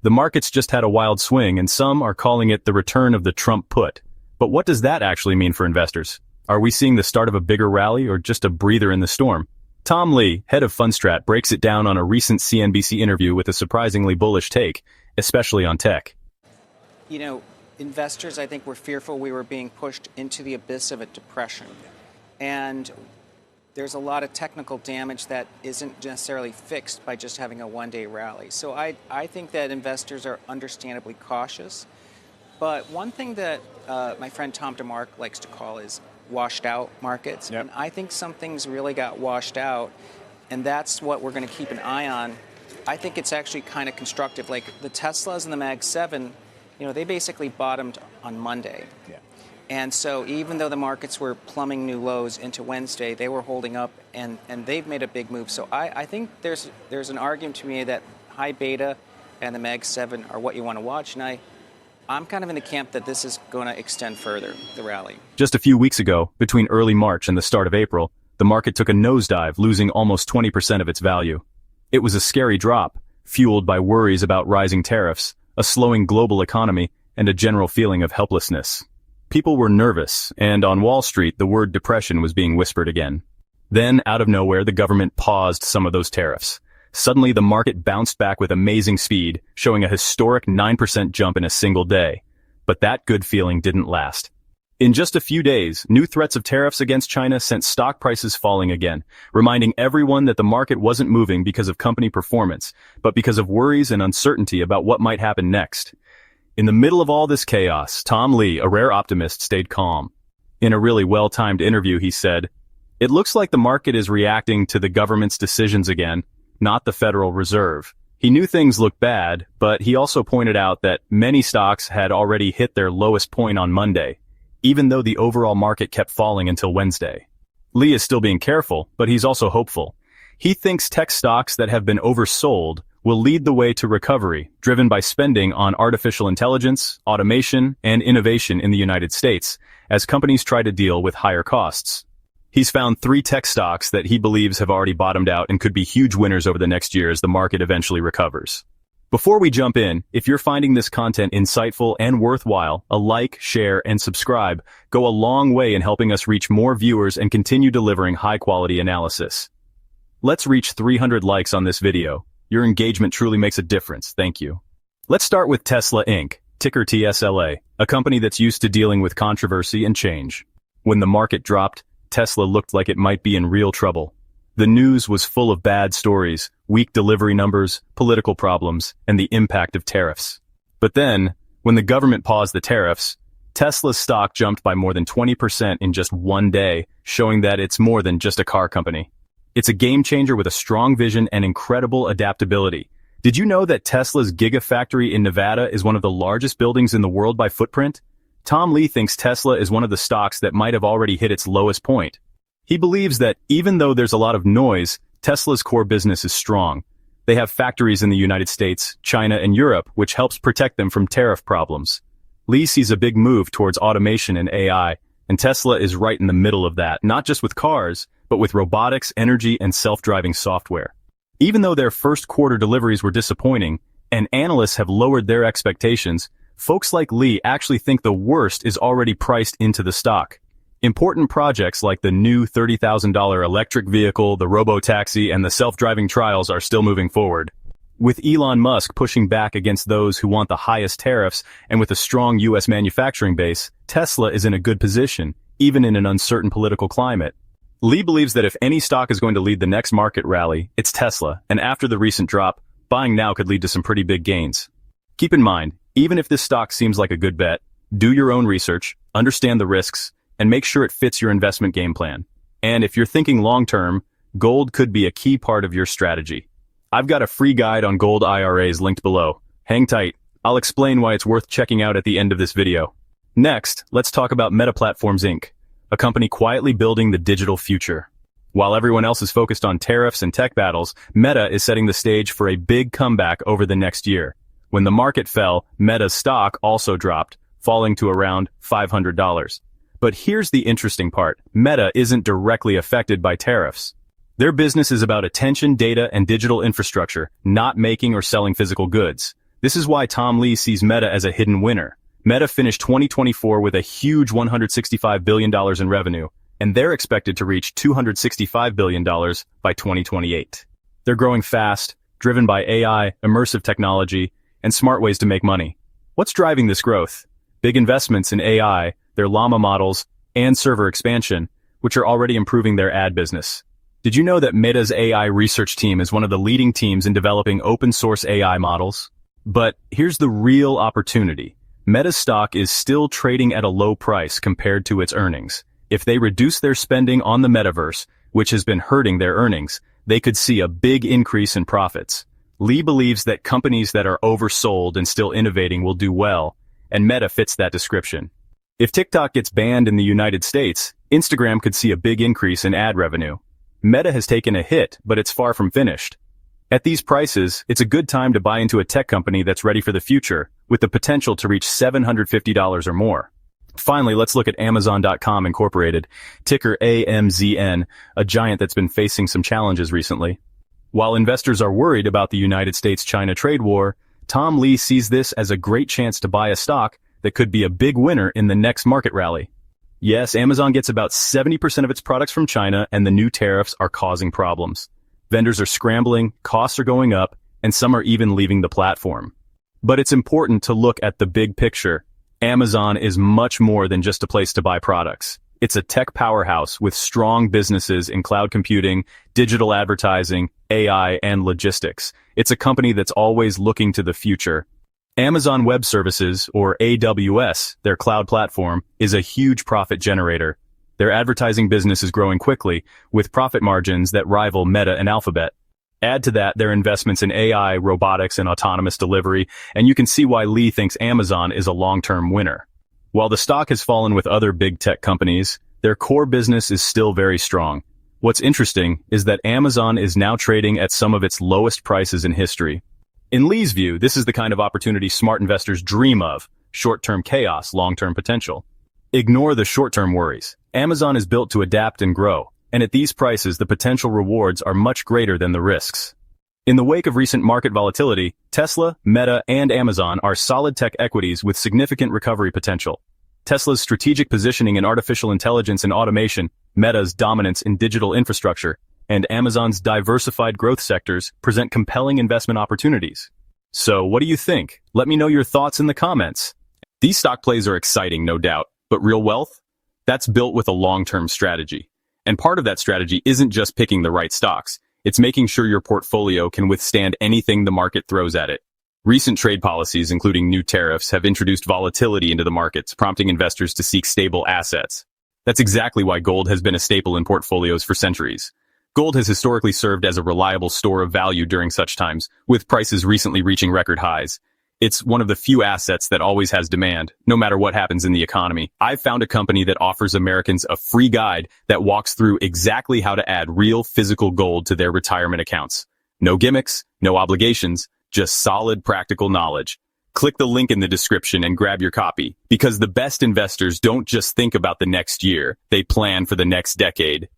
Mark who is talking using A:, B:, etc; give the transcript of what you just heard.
A: The market's just had a wild swing, and some are calling it the return of the Trump put. But what does that actually mean for investors? Are we seeing the start of a bigger rally or just a breather in the storm? Tom Lee, head of Fundstrat, breaks it down on a recent CNBC interview with a surprisingly bullish take, especially on tech.
B: Investors, I think, were fearful we were being pushed into the abyss of a depression. And there's a lot of technical damage that isn't necessarily fixed by just having a one-day rally. So I think that investors are understandably cautious. But one thing that my friend Tom DeMark likes to call is washed out markets. Yep. And I think some things really got washed out, and that's what we're going to keep an eye on. I think it's actually kind of constructive. Like the Teslas and the Mag 7, they basically bottomed on Monday. Yeah. And so even though the markets were plumbing new lows into Wednesday, they were holding up, and they've made a big move. So I think there's an argument to me that high beta and the Mag 7 are what you want to watch. And I'm kind of in the camp that this is going to extend further, the rally.
A: Just a few weeks ago, between early March and the start of April, the market took a nosedive, losing almost 20% of its value. It was a scary drop, fueled by worries about rising tariffs, a slowing global economy, and a general feeling of helplessness. People were nervous, and on Wall Street, the word depression was being whispered again. Then, out of nowhere, the government paused some of those tariffs. Suddenly, the market bounced back with amazing speed, showing a historic 9% jump in a single day. But that good feeling didn't last. In just a few days, new threats of tariffs against China sent stock prices falling again, reminding everyone that the market wasn't moving because of company performance, but because of worries and uncertainty about what might happen next. In the middle of all this chaos, Tom Lee, a rare optimist, stayed calm. In a really well-timed interview, he said, "It looks like the market is reacting to the government's decisions again, not the Federal Reserve." He knew things looked bad, but he also pointed out that many stocks had already hit their lowest point on Monday, even though the overall market kept falling until Wednesday. Lee is still being careful, but he's also hopeful. He thinks tech stocks that have been oversold will lead the way to recovery, driven by spending on artificial intelligence, automation, and innovation in the United States, as companies try to deal with higher costs. He's found 3 tech stocks that he believes have already bottomed out and could be huge winners over the next year as the market eventually recovers. Before we jump in, if you're finding this content insightful and worthwhile, a like, share, and subscribe go a long way in helping us reach more viewers and continue delivering high-quality analysis. Let's reach 300 likes on this video. Your engagement truly makes a difference. Thank you. Let's start with Tesla Inc., ticker TSLA, a company that's used to dealing with controversy and change. When the market dropped, Tesla looked like it might be in real trouble. The news was full of bad stories, weak delivery numbers, political problems, and the impact of tariffs. But then, when the government paused the tariffs, Tesla's stock jumped by more than 20% in just one day, showing that it's more than just a car company. It's a game changer with a strong vision and incredible adaptability. Did you know that Tesla's Gigafactory in Nevada is one of the largest buildings in the world by footprint? Tom Lee thinks Tesla is one of the stocks that might have already hit its lowest point. He believes that even though there's a lot of noise, Tesla's core business is strong. They have factories in the United States, China, and Europe, which helps protect them from tariff problems. Lee sees a big move towards automation and AI, and Tesla is right in the middle of that, not just with cars, but with robotics, energy, and self-driving software. Even though their first quarter deliveries were disappointing, and analysts have lowered their expectations, folks like Lee actually think the worst is already priced into the stock. Important projects like the new $30,000 electric vehicle, the robo-taxi, and the self-driving trials are still moving forward. With Elon Musk pushing back against those who want the highest tariffs, and with a strong U.S. manufacturing base, Tesla is in a good position, even in an uncertain political climate. Lee believes that if any stock is going to lead the next market rally, it's Tesla, and after the recent drop, buying now could lead to some pretty big gains. Keep in mind, even if this stock seems like a good bet, do your own research, understand the risks, and make sure it fits your investment game plan. And if you're thinking long-term, gold could be a key part of your strategy. I've got a free guide on gold IRAs linked below. Hang tight. I'll explain why it's worth checking out at the end of this video. Next, let's talk about Meta Platforms Inc., a company quietly building the digital future. While everyone else is focused on tariffs and tech battles, Meta is setting the stage for a big comeback over the next year. When the market fell, Meta's stock also dropped, falling to around $500. But here's the interesting part. Meta isn't directly affected by tariffs. Their business is about attention, data, and digital infrastructure, not making or selling physical goods. This is why Tom Lee sees Meta as a hidden winner. Meta finished 2024 with a huge $165 billion in revenue, and they're expected to reach $265 billion by 2028. They're growing fast, driven by AI, immersive technology, and smart ways to make money. What's driving this growth? Big investments in AI, their llama models, and server expansion, which are already improving their ad business. Did you know that Meta's AI research team is one of the leading teams in developing open-source AI models? But here's the real opportunity. Meta's stock is still trading at a low price compared to its earnings. If they reduce their spending on the metaverse, which has been hurting their earnings, they could see a big increase in profits. Lee believes that companies that are oversold and still innovating will do well, and Meta fits that description. If TikTok gets banned in the United States, Instagram could see a big increase in ad revenue. Meta has taken a hit, but it's far from finished. At these prices, it's a good time to buy into a tech company that's ready for the future, with the potential to reach $750 or more. Finally, let's look at Amazon.com Incorporated, ticker AMZN, a giant that's been facing some challenges recently. While investors are worried about the United States-China trade war, Tom Lee sees this as a great chance to buy a stock that could be a big winner in the next market rally. Yes, Amazon gets about 70% of its products from China, and the new tariffs are causing problems. Vendors are scrambling, costs are going up, and some are even leaving the platform. But it's important to look at the big picture. Amazon is much more than just a place to buy products. It's a tech powerhouse with strong businesses in cloud computing, digital advertising, AI, and logistics. It's a company that's always looking to the future. Amazon Web Services, or AWS, their cloud platform, is a huge profit generator. Their advertising business is growing quickly, with profit margins that rival Meta and Alphabet. Add to that their investments in AI, robotics, and autonomous delivery, and you can see why Lee thinks Amazon is a long-term winner. While the stock has fallen with other big tech companies, their core business is still very strong. What's interesting is that Amazon is now trading at some of its lowest prices in history. In Lee's view, this is the kind of opportunity smart investors dream of: short-term chaos, long-term potential. Ignore the short-term worries. Amazon is built to adapt and grow, and at these prices, the potential rewards are much greater than the risks. In the wake of recent market volatility, Tesla, Meta, and Amazon are solid tech equities with significant recovery potential. Tesla's strategic positioning in artificial intelligence and automation, Meta's dominance in digital infrastructure, and Amazon's diversified growth sectors present compelling investment opportunities. So, what do you think? Let me know your thoughts in the comments. These stock plays are exciting, no doubt, but real wealth? That's built with a long-term strategy. And part of that strategy isn't just picking the right stocks. It's making sure your portfolio can withstand anything the market throws at it. Recent trade policies, including new tariffs, have introduced volatility into the markets, prompting investors to seek stable assets. That's exactly why gold has been a staple in portfolios for centuries. Gold has historically served as a reliable store of value during such times, with prices recently reaching record highs. It's one of the few assets that always has demand, no matter what happens in the economy. I've found a company that offers Americans a free guide that walks through exactly how to add real physical gold to their retirement accounts. No gimmicks, no obligations, just solid practical knowledge. Click the link in the description and grab your copy, because the best investors don't just think about the next year, they plan for the next decade.